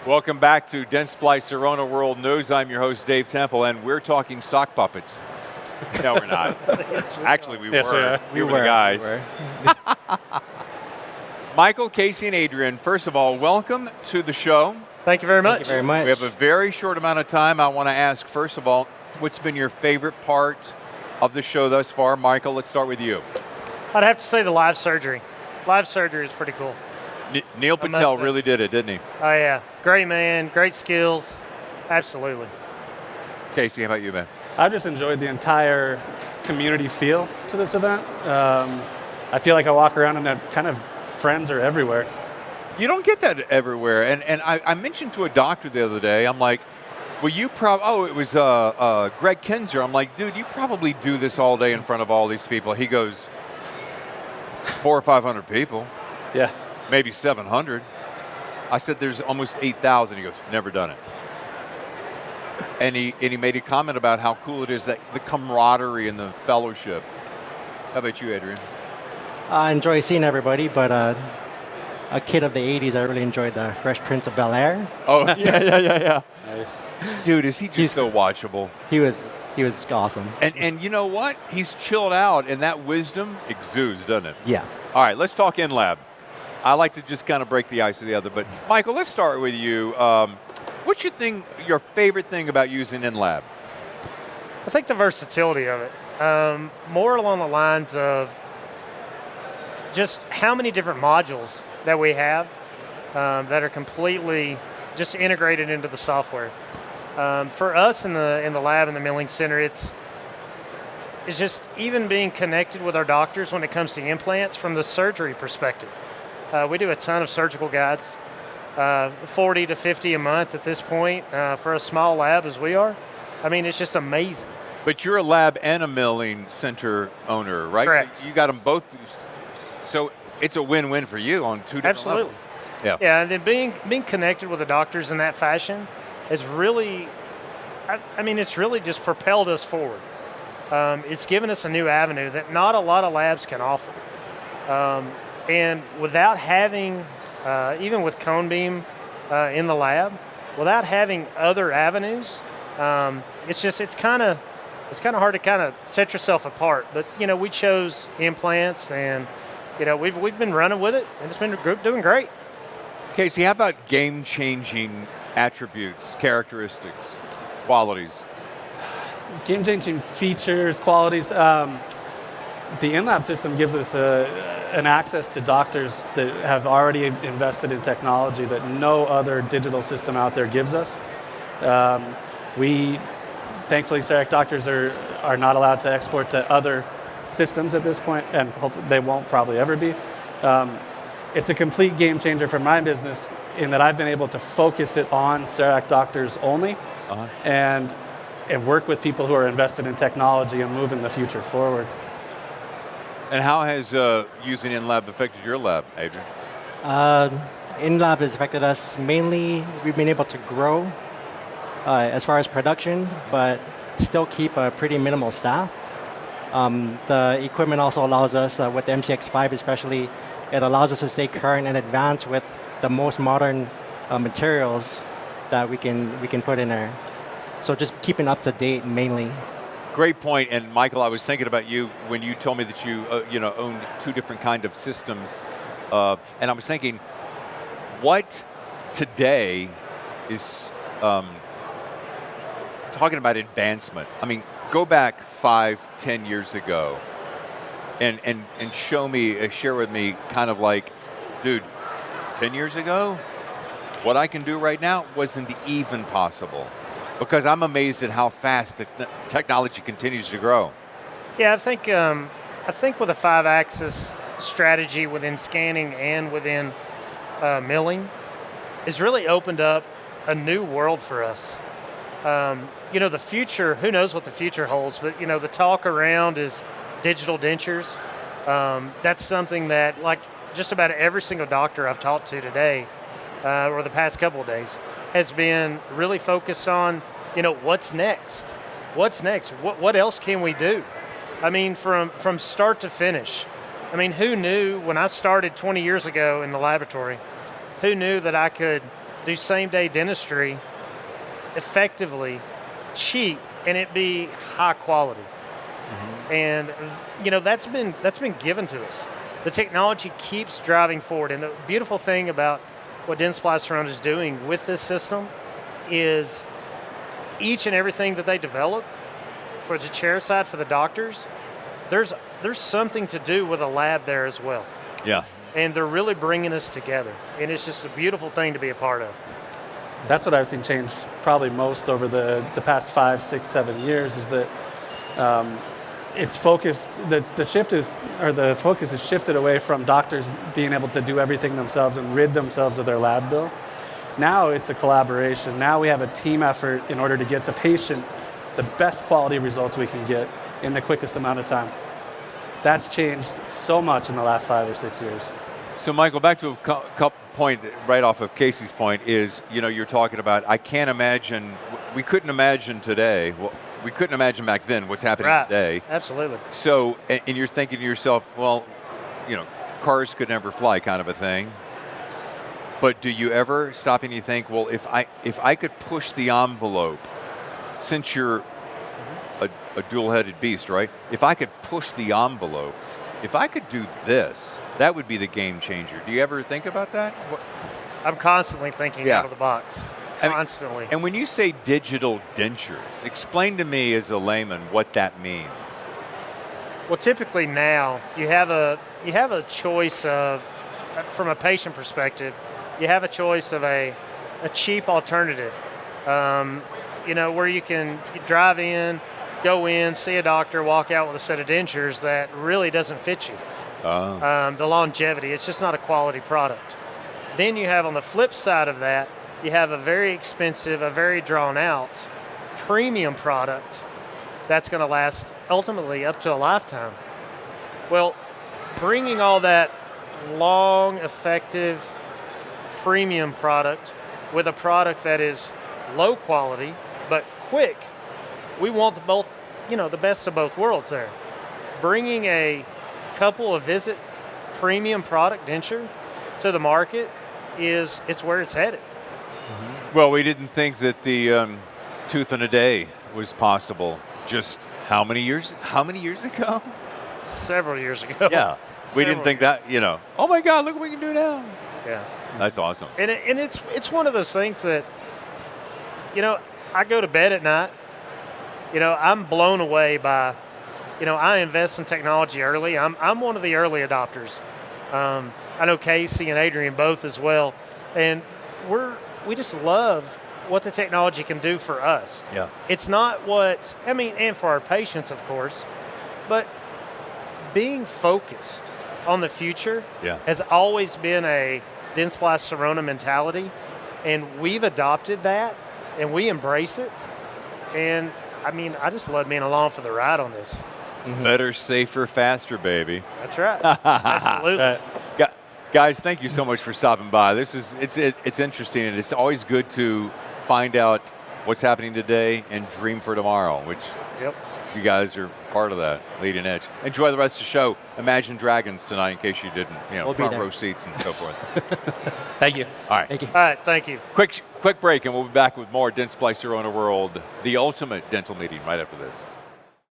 Welcome back to Dentsply Sirona World News. I'm your host, Dave Temple, and we're talking sock puppets. No, we're not. Actually, we were. We were the guys. We were. Michael, Casey, and Adriane, first of all, welcome to the show. Thank you very much. Thank you very much. We have a very short amount of time. I want to ask, first of all, what's been your favorite part of the show thus far? Michael, let's start with you. I'd have to say the live surgery. Live surgery is pretty cool. Neil Patel really did it, didn't he? Oh, yeah. Great man, great skills. Absolutely. Casey, how about you, man? I just enjoyed the entire community feel to this event. I feel like I walk around and kind of friends are everywhere. You don't get that everywhere. And I mentioned to a doctor the other day, I'm like, well, you it was Greg Kinzer. I'm like, dude, you probably do this all day in front of all these people. He goes, 400 or 500 people. Yeah. Maybe 700. I said, there's almost 8,000. He goes, never done it. And he made a comment about how cool it is, that the camaraderie and the fellowship. How about you, Adriane? I enjoy seeing everybody, but a kid of the 80s, I really enjoyed the Fresh Prince of Bel-Air. Oh, yeah. Nice. Dude, is he just so watchable? He was awesome. And you know what? He's chilled out, and that wisdom exudes, doesn't it? Yeah. All right, let's talk inLab. I like to just kind of break the ice with the other, but Michael, let's start with you. What's your favorite thing about using inLab? I think the versatility of it. More along the lines of just how many different modules that we have that are completely just integrated into the software. For us in the lab in the milling center, it's just even being connected with our doctors when it comes to implants from the surgery perspective. We do a ton of surgical guides, 40 to 50 a month at this point for a small lab as we are. I mean, it's just amazing. But you're a lab and a milling center owner, right? Correct. So you got them both. So it's a win-win for you on two different levels. Yeah. Yeah, and then being connected with the doctors in that fashion is really, it's really just propelled us forward. It's given us a new avenue that not a lot of labs can offer. And without having, even with cone beam in the lab, without having other avenues, it's kind of hard to kind of set yourself apart. But we chose implants, and we've been running with it, and it's been doing great. Casey, how about game-changing attributes, characteristics, qualities? Game-changing features, qualities. The inLab system gives us an access to doctors that have already invested in technology that no other digital system out there gives us. Thankfully, CEREC doctors are not allowed to export to other systems at this point, and hopefully they won't probably ever be. It's a complete game changer for my business in that I've been able to focus it on CEREC doctors only and work with people who are invested in technology and moving the future forward. And how has using inLab affected your lab, Adriane? inLab has affected us mainly. We've been able to grow as far as production, but still keep a pretty minimal staff. The equipment also allows us, with the MCX5 especially, it allows us to stay current and advanced with the most modern materials that we can put in there. So just keeping up to date mainly. Great point. And Michael, I was thinking about you when you told me that you owned two different kind of systems, and I was thinking, what today is talking about advancement? I mean, go back 5-10 years ago, and share with me, kind of like, dude, 10 years ago, what I can do right now wasn't even possible. Because I'm amazed at how fast the technology continues to grow. Yeah, I think with a 5-axis strategy within scanning and within milling, has really opened up a new world for us. The future, who knows what the future holds, but the talk around is digital dentures. That's something that, like, just about every single doctor I've talked to today, or the past couple of days, has been really focused on, what's next? What's next? What else can we do? I mean, from start to finish. I mean, who knew when I started 20 years ago in the laboratory, who knew that I could do same-day dentistry effectively, cheap, and it be high quality. And that's been given to us. The technology keeps driving forward, and the beautiful thing about what Dentsply Sirona is doing with this system is each and everything that they develop for the chair side for the doctors, there's something to do with a lab there as well. Yeah. And they're really bringing us together, and it's just a beautiful thing to be a part of. That's what I've seen change probably most over the past 5, 6, 7 years is that it's focused, the focus is shifted away from doctors being able to do everything themselves and rid themselves of their lab bill. Now it's a collaboration. Now we have a team effort in order to get the patient the best quality results we can get in the quickest amount of time. That's changed so much in the last 5 or 6 years. So, Michael, back to a couple point right off of Casey's point is, you're talking about, I can't imagine, we couldn't imagine today, well, we couldn't imagine back then what's happening today. Absolutely. So, and you're thinking to yourself, well, cars could never fly kind of a thing. But do you ever stop and you think, well, if I could push the envelope, since you're a dual-headed beast, right? If I could push the envelope, if I could do this, that would be the game changer. Do you ever think about that? I'm constantly thinking out of the box. Constantly. And when you say digital dentures, explain to me as a layman what that means. Well, typically now you have a choice of, from a patient perspective, you have a choice of a cheap alternative. Where you can drive in, go in, see a doctor, walk out with a set of dentures that really doesn't fit you. The longevity, it's just not a quality product. Then you have on the flip side of that, you have a very expensive, a very drawn out premium product that's going to last ultimately up to a lifetime. Well, bringing all that long, effective premium product with a product that is low quality but quick, we want the best of both worlds there. Bringing a couple of visit premium product denture to the market it's where it's headed. Well, we didn't think that the tooth in a day was possible just how many years ago? Several years ago. Yeah. We didn't think that, oh my God, look what we can do now. Yeah. That's awesome. And it's one of those things that, I go to bed at night, I'm blown away by, I invest in technology early. I'm one of the early adopters. I know Casey and Adriane both as well. And we just love what the technology can do for us. Yeah. It's not and for our patients, of course, but being focused on the future has always been a Dentsply Sirona mentality, and we've adopted that, and we embrace it. And, I just love being along for the ride on this. Better, safer, faster, baby. That's right. Absolutely. Guys, thank you so much for stopping by. It's interesting, and it's always good to find out what's happening today and dream for tomorrow, which you guys are part of that, leading edge. Enjoy the rest of the show. Imagine Dragons tonight, in case you didn't, We'll front row seats and so forth. Thank you. All right. Thank you. All right, thank you. Quick break, and we'll be back with more Dentsply Sirona World, the ultimate dental meeting, right after this.